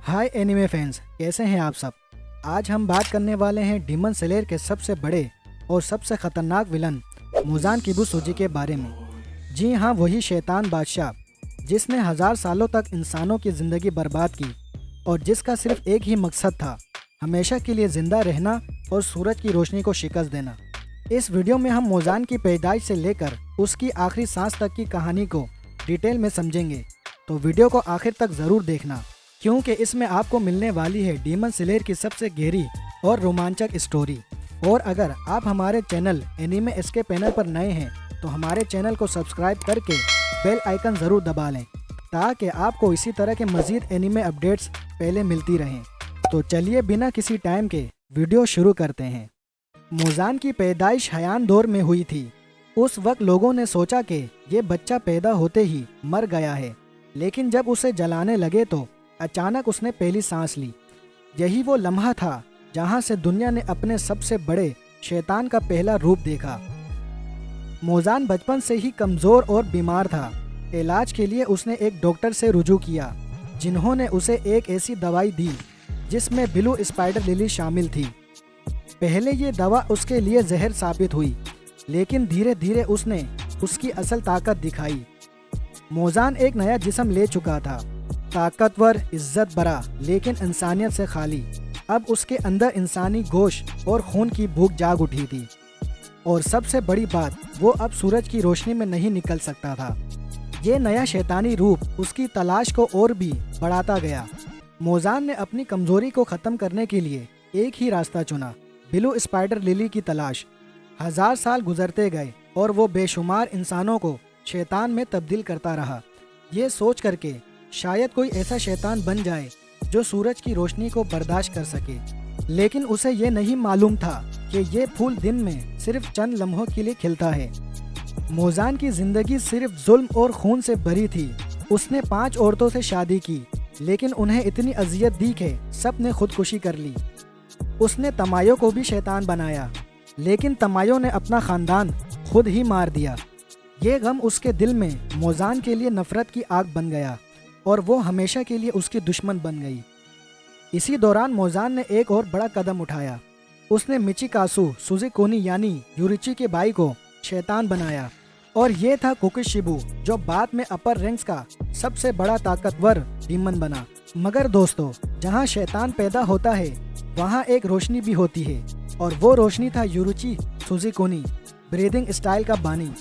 हाय anime fans, कैसे हैं आप सब। आज हम बात करने वाले हैं डीमन स्लेयर के सबसे बड़े और सबसे खतरनाक विलन मुज़ान किबुत्सुजी के बारे में। जी हाँ, वही शैतान बादशाह जिसने 1000 सालों तक इंसानों की ज़िंदगी बर्बाद की और जिसका सिर्फ एक ही मकसद था, हमेशा के लिए ज़िंदा रहना और सूरज की रोशनी को शिकस्त देना। इस वीडियो में हम मुज़ान की पैदाइश से लेकर उसकी आखिरी सांस तक की कहानी को डिटेल में समझेंगे, तो वीडियो को आखिर तक ज़रूर देखना, क्योंकि इसमें आपको मिलने वाली है डीमन स्लेयर की सबसे गहरी और रोमांचक स्टोरी। और अगर आप हमारे चैनल एनीमे एस्केप पैनल पर नए हैं तो हमारे चैनल को सब्सक्राइब करके बेल आइकन ज़रूर दबा लें, ताकि आपको इसी तरह के मज़ीद एनीमे अपडेट्स पहले मिलती रहें। तो चलिए बिना किसी टाइम के वीडियो शुरू करते हैं। मुज़ान की पैदाइश हयान दौर में हुई थी। उस वक्त लोगों ने सोचा कि ये बच्चा पैदा होते ही मर गया है, लेकिन जब उसे जलाने लगे तो अचानक उसने पहली सांस ली। यही वो लम्हा था जहां से दुनिया ने अपने सबसे बड़े शैतान का पहला रूप देखा। मुज़ान बचपन से ही कमज़ोर और बीमार था। इलाज के लिए उसने एक डॉक्टर से रुजू किया, जिन्होंने उसे एक ऐसी दवाई दी जिसमें ब्लू स्पाइडर लिली शामिल थी। पहले ये दवा उसके लिए जहर साबित हुई, लेकिन धीरे धीरे उसने उसकी असल ताकत दिखाई। मुज़ान एक नया जिस्म ले चुका था, ताकतवर, इज्जत बरा, लेकिन इंसानियत से खाली। अब उसके अंदर इंसानी गोश्त और खून की भूख जाग उठी थी। और सबसे बड़ी बात, वो अब सूरज की रोशनी में नहीं निकल सकता था। ये नया शैतानी रूप उसकी तलाश को और भी बढ़ाता गया। मुज़ान ने अपनी कमजोरी को ख़त्म करने के लिए एक ही रास्ता चुना, ब्लू स्पाइडर लिली की तलाश। 1000 साल गुजरते गए और वो बेशुमार इंसानों को शैतान में तब्दील करता रहा, ये सोच करके शायद कोई ऐसा शैतान बन जाए जो सूरज की रोशनी को बर्दाश्त कर सके। लेकिन उसे ये नहीं मालूम था कि ये फूल दिन में सिर्फ चंद लम्हों के लिए खिलता है। मुज़ान की जिंदगी सिर्फ जुल्म और खून से भरी थी। उसने 5 औरतों से शादी की, लेकिन उन्हें इतनी अजियत दी कि सब ने खुदकुशी कर ली। उसने तमायों को भी शैतान बनाया, लेकिन तमायों ने अपना खानदान खुद ही मार दिया। ये गम उसके दिल में मुज़ान के लिए नफरत की आग बन गया और वो हमेशा के लिए उसकी दुश्मन बन गई। इसी दौरान मुज़ान ने एक और बड़ा कदम उठाया। उसने मिचिकासु सुज़ुकोनी यानी यूरिची के भाई को शैतान बनाया, और ये था कुकिशिबु, जो बाद में अपर रैंक्स का सबसे बड़ा ताकतवर डीमन बना। मगर दोस्तों, जहाँ शैतान पैदा होता है वहाँ एक रोशनी भी होती है, और वो रोशनी था यूरिची सुज़ुकोनी, ब्रीदिंग स्टाइल का बानी।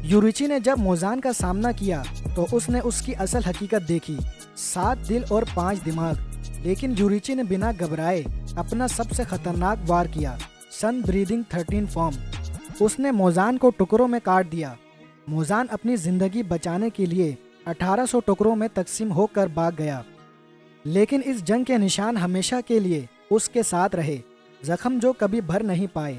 यूरिची ने जब मुज़ान का सामना किया तो उसने उसकी असल हकीकत देखी, 7 दिल और 5 दिमाग। लेकिन यूरिची ने बिना घबराए अपना सबसे खतरनाक वार किया, सन ब्रीदिंग 13 फॉर्म। उसने मुज़ान को टुकड़ों में काट दिया। मुज़ान अपनी जिंदगी बचाने के लिए 1800 टुकड़ों में तकसीम होकर भाग गया, लेकिन इस जंग के निशान हमेशा के लिए उसके साथ रहे, जख्म जो कभी भर नहीं पाए।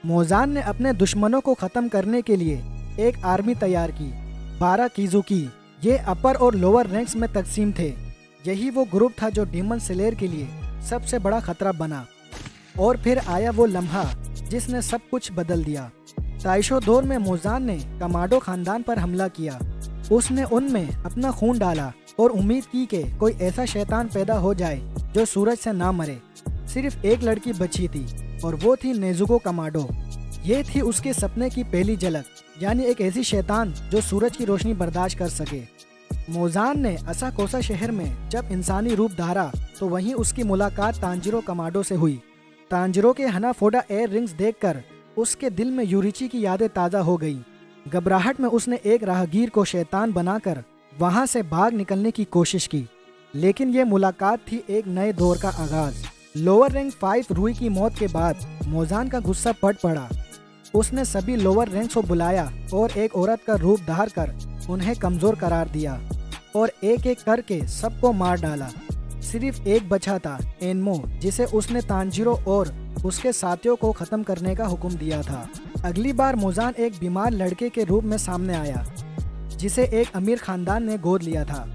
मुज़ान ने अपने दुश्मनों को ख़त्म करने के लिए एक आर्मी तैयार की, 12 कीज़ुकी। ये अपर और लोअर रैंक्स में तकसीम थे। यही वो ग्रुप था जो डीमन स्लेयर के लिए सबसे बड़ा खतरा बना। और फिर आया वो लम्हा जिसने सब कुछ बदल दिया। ताइशो दौर में मुज़ान ने कमाडो खानदान पर हमला किया। उसने उनमें अपना खून डाला और उम्मीद की कि कोई ऐसा शैतान पैदा हो जाए जो सूरज से ना मरे। सिर्फ एक लड़की बची थी, और वो थी नेजुको कमाडो। ये थी उसके सपने की पहली झलक, यानी एक ऐसी शैतान जो सूरज की रोशनी बर्दाश्त कर सके। मुज़ान ने असाकोसा शहर में जब इंसानी रूप धारा तो वहीं उसकी मुलाकात तांजिरो कमाडो से हुई। तांजिरो के हनाफोडा एयर रिंग्स देखकर उसके दिल में यूरिची की यादें ताज़ा हो गई। घबराहट में उसने एक राहगीर को शैतान बनाकर वहां से भाग निकलने की कोशिश की, लेकिन ये मुलाकात थी एक नए दौर का आगाज। लोअर रैंक 5 रूई की मौत के बाद मुज़ान का गुस्सा पट पड़ा। उसने सभी लोअर रैंक्स को बुलाया और एक औरत का रूप धार कर उन्हें कमज़ोर करार दिया और एक एक करके सबको मार डाला। सिर्फ एक बचा था, एनमो, जिसे उसने तांजिरो और उसके साथियों को ख़त्म करने का हुक्म दिया था। अगली बार मुज़ान एक बीमार लड़के के रूप में सामने आया, जिसे एक अमीर खानदान ने गोद लिया था।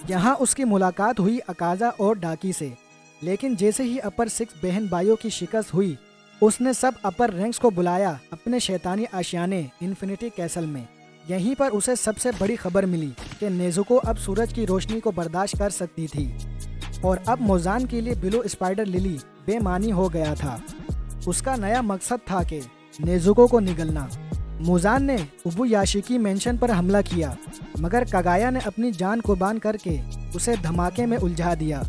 यहाँ उसकी मुलाकात हुई अकाजा और डाकी से, लेकिन जैसे ही अपर 6 बहन भाइयों की शिकस्त हुई, उसने सब अपर रैंक्स को बुलाया अपने शैतानी आशियाने इन्फिनिटी कैसल में। यहीं पर उसे सबसे बड़ी खबर मिली कि नेजुको अब सूरज की रोशनी को बर्दाश्त कर सकती थी। और अब मोजान के लिए ब्लू स्पाइडर लिली बेमानी हो गया था। उसका नया मकसद था कि नेजुको को निगलना। मोजान ने उबुयाशिकी मेंशन पर हमला किया, मगर कागाया ने अपनी जान कुर्बान करके उसे धमाके में उलझा दिया।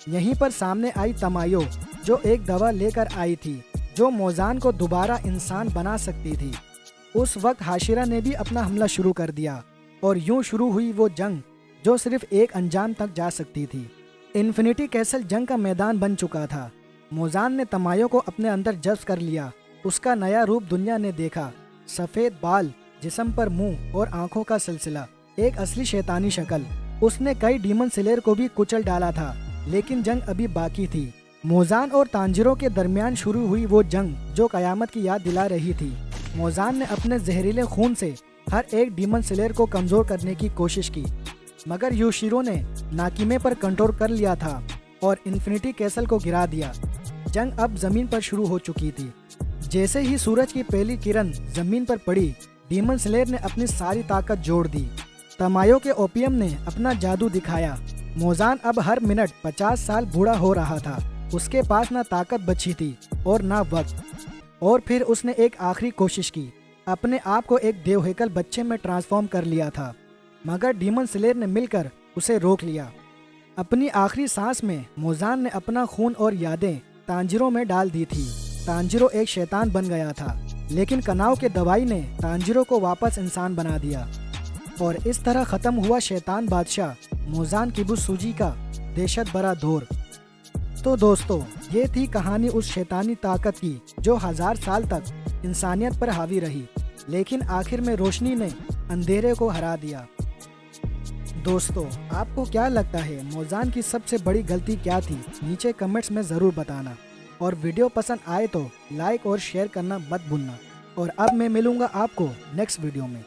यहीं पर सामने आई तमायो, जो एक दवा लेकर आई थी जो मोजान को दोबारा इंसान बना सकती थी। उस वक्त हाशिरा ने भी अपना हमला शुरू कर दिया और यूं शुरू हुई वो जंग जो सिर्फ एक अंजाम तक जा सकती थी। इन्फिनिटी कैसल जंग का मैदान बन चुका था। मोजान ने तमायो को अपने अंदर जब्त कर लिया। उसका नया रूप दुनिया ने देखा, सफ़ेद बाल, जिस्म पर मुंह और आंखों का सिलसिला, एक असली शैतानी शक्ल। उसने कई डीमन स्लेयर को भी कुचल डाला था, लेकिन जंग अभी बाकी थी। मोजान और तांजिरो के दरमियान शुरू हुई वो जंग जो कयामत की याद दिला रही थी। मोजान ने अपने जहरीले खून से हर एक डीमन स्लेयर को कमज़ोर करने की कोशिश की, मगर यूशिरो ने नाकिमे पर कंट्रोल कर लिया था और इन्फिनिटी कैसल को गिरा दिया। जंग अब जमीन पर शुरू हो चुकी थी। जैसे ही सूरज की पहली किरण जमीन पर पड़ी, डीमन स्लेयर ने अपनी सारी ताकत जोड़ दी। तमायो के ओपियम ने अपना जादू दिखाया। मोजान अब हर मिनट 50 साल बूढ़ा हो रहा था। उसके पास ना ताकत बची थी और ना वक्त। और फिर उसने एक आखिरी कोशिश की, अपने आप को एक देवहेकल बच्चे में ट्रांसफॉर्म कर लिया था, मगर डीमन स्लेयर ने मिलकर उसे रोक लिया। अपनी आखिरी सांस में मोजान ने अपना खून और यादें तांजिरो में डाल दी थी। तांजिरो एक शैतान बन गया था, लेकिन कनाव के दवाई ने तांजिरो को वापस इंसान बना दिया। और इस तरह खत्म हुआ शैतान बादशाह मोजान किबुत्सुजी का दहशत भरा दौर। तो दोस्तों, ये थी कहानी उस शैतानी ताकत की जो 1000 साल तक इंसानियत पर हावी रही, लेकिन आखिर में रोशनी ने अंधेरे को हरा दिया। दोस्तों, आपको क्या लगता है मोजान की सबसे बड़ी गलती क्या थी? नीचे कमेंट्स में ज़रूर बताना। और वीडियो पसंद आए तो लाइक और शेयर करना मत भूलना। और अब मैं मिलूँगा आपको नेक्स्ट वीडियो में।